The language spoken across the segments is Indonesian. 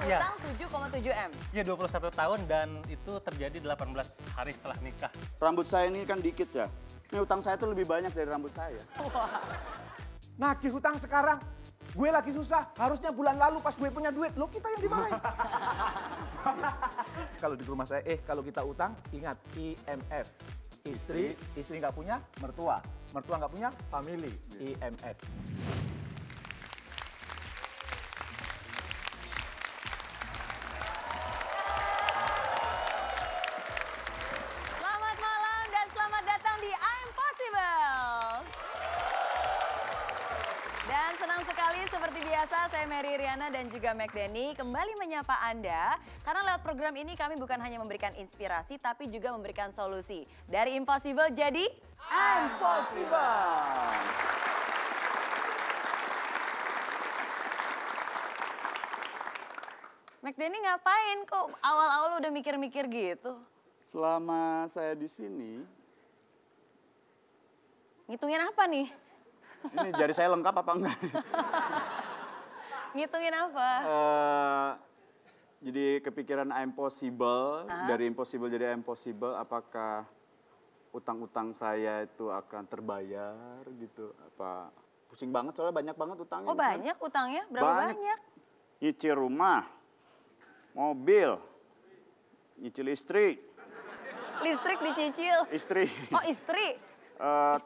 Iya. utang 7,7 M. Iya, 21 tahun dan itu terjadi 18 hari setelah nikah. Rambut saya ini kan dikit ya. Ini utang saya tuh lebih banyak dari rambut saya. Nagih hutang sekarang, gue lagi susah. Harusnya bulan lalu pas gue punya duit, lo kita yang dimarahin. Kalau di rumah saya, kalau kita utang, ingat IMF. Istri nggak punya, mertua nggak punya, family. IMF. Selamat malam dan selamat datang di I'm Possible. Dan senang sekali seperti biasa saya Mary Riana dan juga Mac Denny kembali menyapa Anda. Karena lewat program ini kami bukan hanya memberikan inspirasi tapi juga memberikan solusi. Dari impossible jadi Impossible. Mac Denny ngapain kok awal-awal udah mikir-mikir gitu? Selama saya di sini, Ngitungin apa nih? ini jari saya lengkap apa enggak? Ngitungin apa? Jadi kepikiran impossible, dari impossible jadi impossible, apakah utang-utang saya itu akan terbayar gitu? Apa pusing banget soalnya banyak banget utangnya. Oh banyak utangnya? Berapa banyak? Nyicil rumah, mobil, nyicil istri. Listrik dicicil. Istri. Oh istri?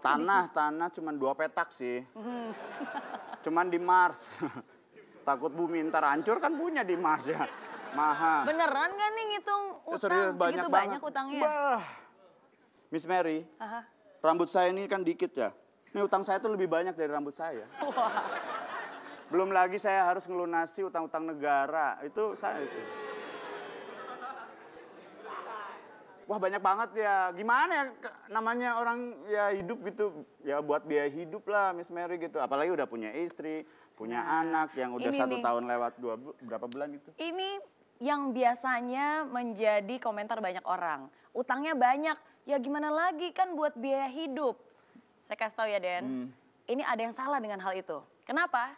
Tanah cuman 2 petak sih. Cuman di Mars. Takut bumi ntar hancur kan punya di Mars ya. Mahal. Beneran gak nih ngitung utang? Serius, Segitu banyak utangnya? Bah. Miss Mary, rambut saya ini kan dikit ya. Ini utang saya tuh lebih banyak dari rambut saya. Belum lagi saya harus ngelunasi utang-utang negara. Itu saya itu. Wah banyak banget ya. Gimana ya namanya orang ya hidup gitu. Ya buat biaya hidup lah Miss Mary gitu. Apalagi udah punya istri, punya anak yang udah 1 tahun lewat berapa bulan gitu. Ini yang biasanya menjadi komentar banyak orang. Utangnya banyak, ya gimana lagi kan buat biaya hidup. Saya kasih tahu ya Den, ini ada yang salah dengan hal itu. Kenapa?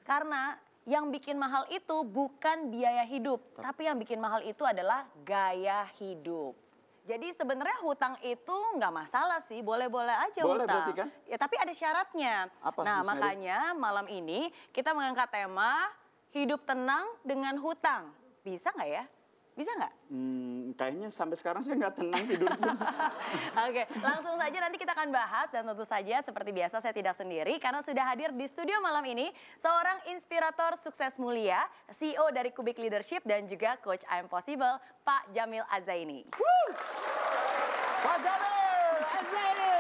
Karena yang bikin mahal itu bukan biaya hidup. Tapi yang bikin mahal itu adalah gaya hidup. Jadi sebenarnya hutang itu nggak masalah sih, boleh-boleh aja boleh, hutang. berarti kan? Ya tapi ada syaratnya. Apa, Nah Miss Mary? makanya malam ini kita mengangkat tema hidup tenang dengan hutang. Bisa nggak ya? Bisa nggak? Kayaknya sampai sekarang saya nggak tenang hidupnya. Oke, langsung saja nanti kita akan bahas dan tentu saja seperti biasa saya tidak sendiri karena sudah hadir di studio malam ini seorang inspirator sukses mulia, CEO dari Kubik Leadership dan juga Coach I'm Possible, Pak Jamil Azaini. Pak Jamil Azaini.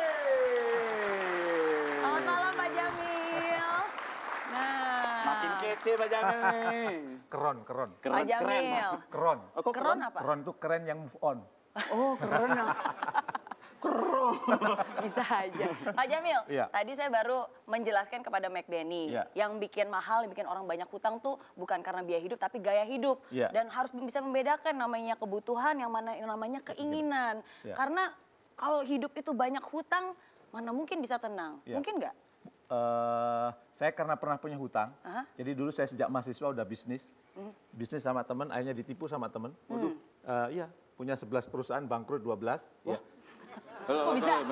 Selamat malam Pak Jamil. Nah, Makin kece Pak Jamil nih. Keron. Pak Jamil. Keron. Oh, kok Keron apa? Keron tuh keren yang move on. Oh keren ya. Keren. Bisa aja. Pak Jamil, Iya. tadi saya baru menjelaskan kepada Mac Denny. Iya. Yang bikin mahal, yang bikin orang banyak hutang tuh bukan karena biaya hidup, tapi gaya hidup. Iya. Dan harus bisa membedakan namanya kebutuhan, yang mana yang namanya keinginan. Iya. Karena kalau hidup itu banyak hutang, mana mungkin bisa tenang. Iya. Mungkin nggak? Saya karena pernah punya hutang, jadi dulu saya sejak mahasiswa udah bisnis. Bisnis sama temen, akhirnya ditipu sama temen. Iya, punya 11 perusahaan, bangkrut 12. Ya. Kok bisa?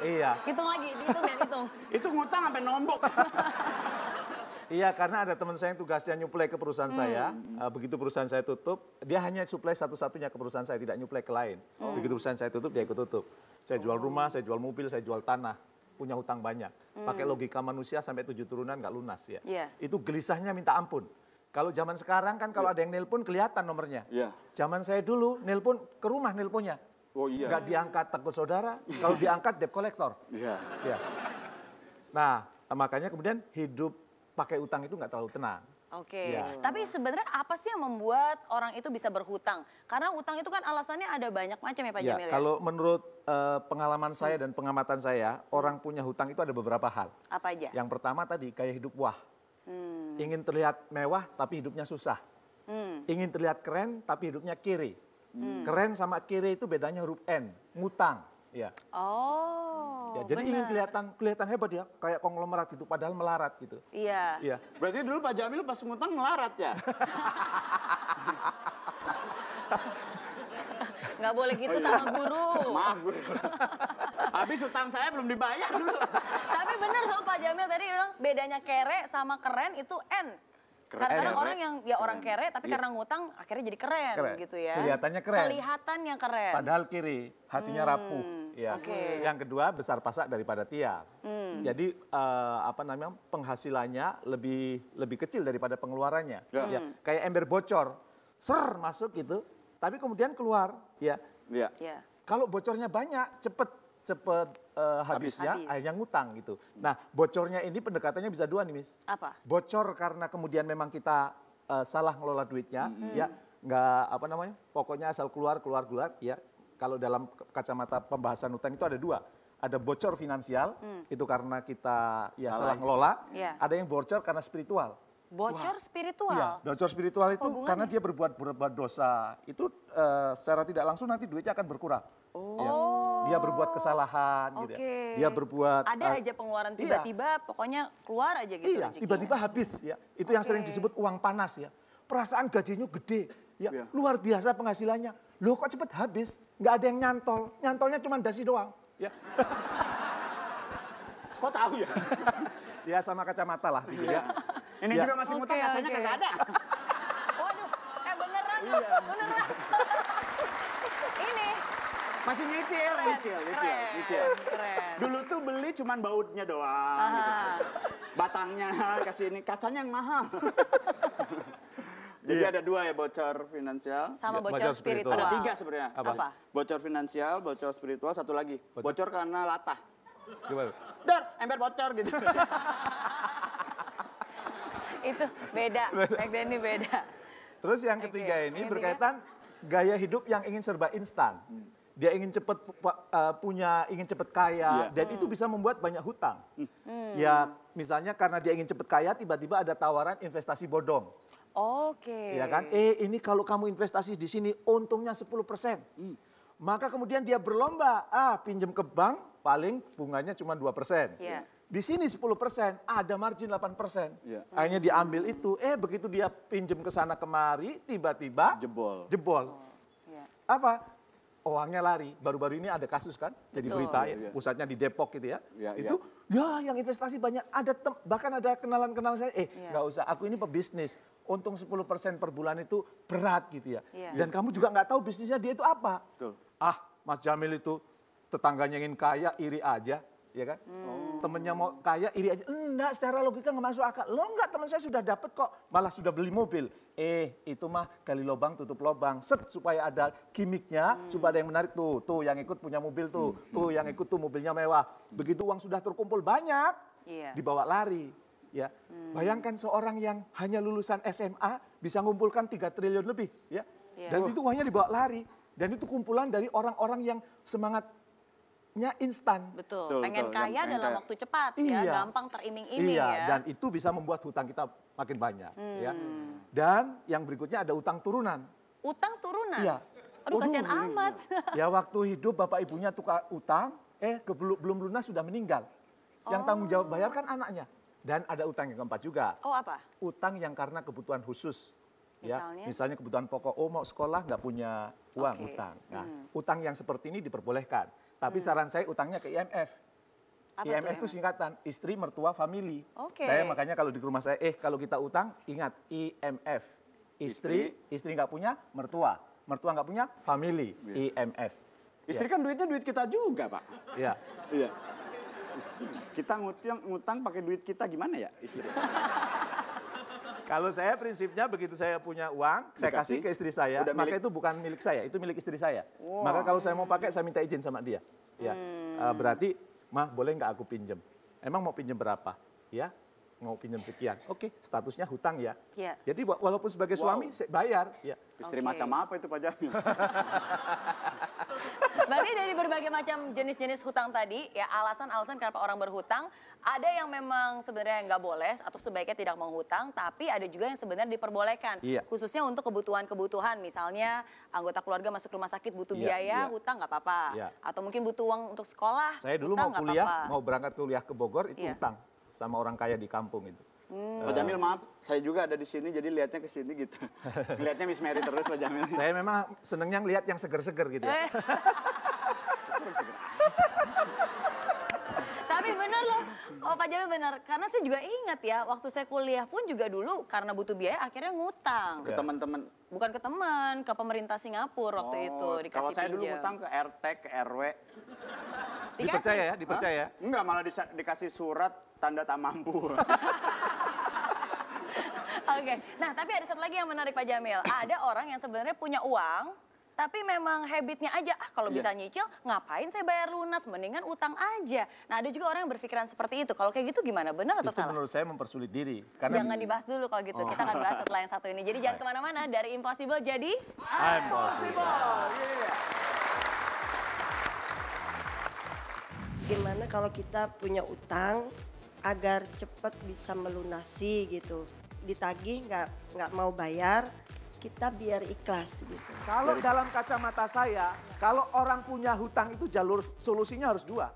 Iya. Hitung lagi, dihitung dan hitung. Itu ngutang sampai nombok. Iya, karena ada teman saya yang tugasnya nyuplai ke perusahaan saya. Begitu perusahaan saya tutup, dia hanya suplai satu-satunya ke perusahaan saya, tidak nyuplai ke lain. Begitu perusahaan saya tutup, dia ikut tutup. Saya jual rumah, saya jual mobil, saya jual tanah. Punya hutang banyak. Pakai logika manusia sampai 7 turunan nggak lunas ya. Iya. Itu gelisahnya minta ampun. Kalau zaman sekarang kan kalau ada yang nelpon kelihatan nomornya. Iya. Zaman saya dulu nelpon ke rumah nelponnya. Oh iya. Nggak diangkat takut saudara. Kalau diangkat debt collector. Iya. Ya. Nah, makanya kemudian hidup pakai utang itu nggak terlalu tenang. Oke, Iya. tapi sebenarnya apa sih yang membuat orang itu bisa berhutang? Karena utang itu kan alasannya ada banyak macam ya Pak Ya, Jamil ya? kalau menurut pengalaman saya dan pengamatan saya, orang punya hutang itu ada beberapa hal. Apa aja? Yang pertama tadi, gaya hidup wah. Ingin terlihat mewah tapi hidupnya susah. Ingin terlihat keren tapi hidupnya kiri. Keren sama kiri itu bedanya huruf N, ngutang. Ya. Oh, Ya, jadi ingin benar. kelihatan hebat ya, kayak konglomerat gitu, padahal melarat gitu. Iya. Iya. Berarti dulu Pak Jamil pas ngutang melarat ya? Nggak boleh gitu sama guru. Maaf guru. Habis utang saya belum dibayar dulu. Tapi bener loh Pak Jamil tadi bilang bedanya kere sama keren itu N. Kadang-kadang Keren. orang yang ya orang Keren. kere tapi Iya. karena ngutang akhirnya jadi keren, Keren. gitu ya. Kelihatannya keren. Kelihatannya keren. Padahal kiri, hatinya rapuh. Ya. oke. Yang kedua besar pasak daripada tiang. Jadi penghasilannya lebih kecil daripada pengeluarannya. Ya. Ya, kayak ember bocor, masuk gitu, tapi kemudian keluar. Ya, Iya. Ya. kalau bocornya banyak, cepet habisnya, Habis. akhirnya ngutang gitu. Nah, bocornya ini pendekatannya bisa dua nih, Miss. Apa? Bocor karena kemudian memang kita salah ngelola duitnya, ya nggak pokoknya asal keluar, ya. Kalau dalam kacamata pembahasan utang itu ada dua, ada bocor finansial, itu karena kita salah ngelola, Iya. ada yang bocor karena spiritual. Bocor spiritual. Iya, bocor spiritual itu Hubungannya? karena dia berbuat dosa, itu secara tidak langsung nanti duitnya akan berkurang. Ya. Dia berbuat kesalahan, gitu ya. Oke. Dia berbuat Ada aja pengeluaran iya. tiba-tiba, pokoknya keluar aja gitu Iya, rezekinya. tiba-tiba habis ya. Itu yang Oke. sering disebut uang panas ya. Perasaan gajinya gede, ya Iya. luar biasa penghasilannya. Loh kok cepet habis? Nggak ada yang nyantol, nyantolnya cuma dasi doang. Ya, Kok tahu ya? ya sama kacamata lah gitu ya. Ini Ya. juga masih ngutang, Oke, kacanya oke. kagak ada. Waduh, beneran Iya. loh, beneran. Ini Masih nyicil, keren, nyicil. keren. Dulu tuh beli cuman bautnya doang gitu. Batangnya kasih ini, kacanya yang mahal. Jadi Iya. ada dua ya, bocor finansial. Sama Ya, bocor bocor spiritual. spiritual. Ada tiga sebenarnya. Apa? Bocor finansial, bocor spiritual, satu lagi. Bocor karena latah. Gimana? Dar, ember bocor gitu. Itu beda, back then ini beda. Terus yang Oke, ketiga ini yang berkaitan gaya hidup yang ingin serba instan. Dia ingin cepat ingin cepat kaya, Iya. dan itu bisa membuat banyak hutang. Ya, misalnya karena dia ingin cepat kaya, tiba-tiba ada tawaran investasi bodong. Oke. Ya kan? Ini kalau kamu investasi di sini untungnya 10%. Maka kemudian dia berlomba, pinjam ke bank paling bunganya cuma 2%. Iya. Di sini 10%, ada margin 8%. Iya. Akhirnya diambil itu, begitu dia pinjam ke sana kemari, tiba-tiba Jebol. Iya. Apa? Uangnya lari. Baru-baru ini ada kasus kan, jadi Betul. berita ya, Iya. pusatnya di Depok gitu ya. Iya, Itu yang investasi banyak, bahkan ada kenalan-kenalan saya, Iya. nggak usah, aku ini pebisnis, untung 10% per bulan itu berat gitu ya. Iya. Dan kamu juga nggak tahu bisnisnya dia itu apa. Betul. Mas Jamil itu tetangganya ingin kaya, iri aja. Ya kan? Temennya mau kaya, iri aja. Enggak, secara logika nggak masuk akal. Lo enggak, teman saya sudah dapat kok. Malah sudah beli mobil. Itu mah gali lubang, tutup lubang. Supaya ada gimmicknya, supaya ada yang menarik. Tuh yang ikut punya mobil tuh. Tuh yang ikut tuh mobilnya mewah. Begitu uang sudah terkumpul banyak, Iya. dibawa lari. Ya, bayangkan seorang yang hanya lulusan SMA bisa ngumpulkan 3 triliun lebih. Ya, Iya. dan itu uangnya dibawa lari. Dan itu kumpulan dari orang-orang yang semangatnya instan. Betul. Betul, Pengen betul. kaya Yang dalam kaya. waktu cepat ya, Iya. gampang teriming-iming Iya, ya. dan itu bisa membuat hutang kita makin banyak. Ya. Dan yang berikutnya ada utang turunan. Utang turunan. Iya. Aduh, Waduh, kasihan amat. Ya waktu hidup bapak ibunya tukar utang, belum lunas sudah meninggal. Yang tanggung jawab bayar kan anaknya. Dan ada utang yang keempat juga. Oh, apa? Utang yang karena kebutuhan khusus. Misalnya? Misalnya kebutuhan pokok, mau sekolah nggak punya uang, Oke. utang. Nah, utang yang seperti ini diperbolehkan. Tapi saran saya utangnya ke IMF. Apa IMF tuh, itu singkatan, istri, mertua, family. Oke. Saya makanya kalau di rumah saya, kalau kita utang, ingat IMF. Istri nggak punya, mertua. Mertua nggak punya, family. IMF. Istri kan duitnya duit kita juga, Pak. Ya. Iya. Kita ngutang pakai duit kita gimana ya, istri? Kalau saya prinsipnya begitu saya punya uang, saya kasih Dikasih. ke istri saya, Udah maka milik. itu bukan milik saya, itu milik istri saya. Wah. Maka kalau saya mau pakai, saya minta izin sama dia. Ya, berarti, mah boleh nggak aku pinjem? Emang mau pinjem berapa? Ya, mau pinjem sekian. Oke, statusnya hutang ya. Iya. Jadi walaupun sebagai suami, saya bayar. Ya. Istri Oke. macam apa itu Pak Jamil? Berarti dari berbagai macam jenis-jenis hutang tadi, ya alasan-alasan kenapa orang berhutang, ada yang memang sebenarnya nggak boleh atau sebaiknya tidak mau hutang, tapi ada juga yang sebenarnya diperbolehkan. Iya. Khususnya untuk kebutuhan-kebutuhan, misalnya anggota keluarga masuk rumah sakit butuh Iya, biaya, iya. hutang nggak apa-apa. Iya. Atau mungkin butuh uang untuk sekolah, Saya dulu hutang mau nggak kuliah, apa-apa. mau berangkat kuliah ke Bogor itu Iya. utang sama orang kaya di kampung itu. Pak Jamil maaf, saya juga ada di sini jadi lihatnya ke sini gitu. Lihatnya Miss Mary terus Pak Jamil. Saya memang senengnya lihat yang seger-seger gitu ya. Tapi bener loh, oh Pak Jamil bener. Karena saya juga ingat ya, waktu saya kuliah pun juga dulu karena butuh biaya akhirnya ngutang. Ke teman-teman. Bukan ke teman, ke pemerintah Singapura waktu itu dikasih Kalau saya dulu pinjam. utang ke RT, ke RW. Dipercaya ya, dipercaya. Enggak, malah dikasih surat tanda tak mampu. Oke, nah tapi ada satu lagi yang menarik Pak Jamil. Ada orang yang sebenarnya punya uang, tapi memang habitnya aja, kalau bisa nyicil ngapain saya bayar lunas, mendingan utang aja. Nah ada juga orang yang berpikiran seperti itu, kalau kayak gitu gimana, benar atau Itu salah? menurut saya mempersulit diri. Jangan dibahas dulu kalau gitu, kita akan bahas setelah yang satu ini. Jadi jangan kemana-mana, dari impossible jadi... I'm possible. Gimana kalau kita punya utang agar cepat bisa melunasi gitu. Ditagih nggak mau bayar, kita biar ikhlas gitu. Kalau dalam kacamata saya, kalau orang punya hutang itu jalur solusinya harus dua.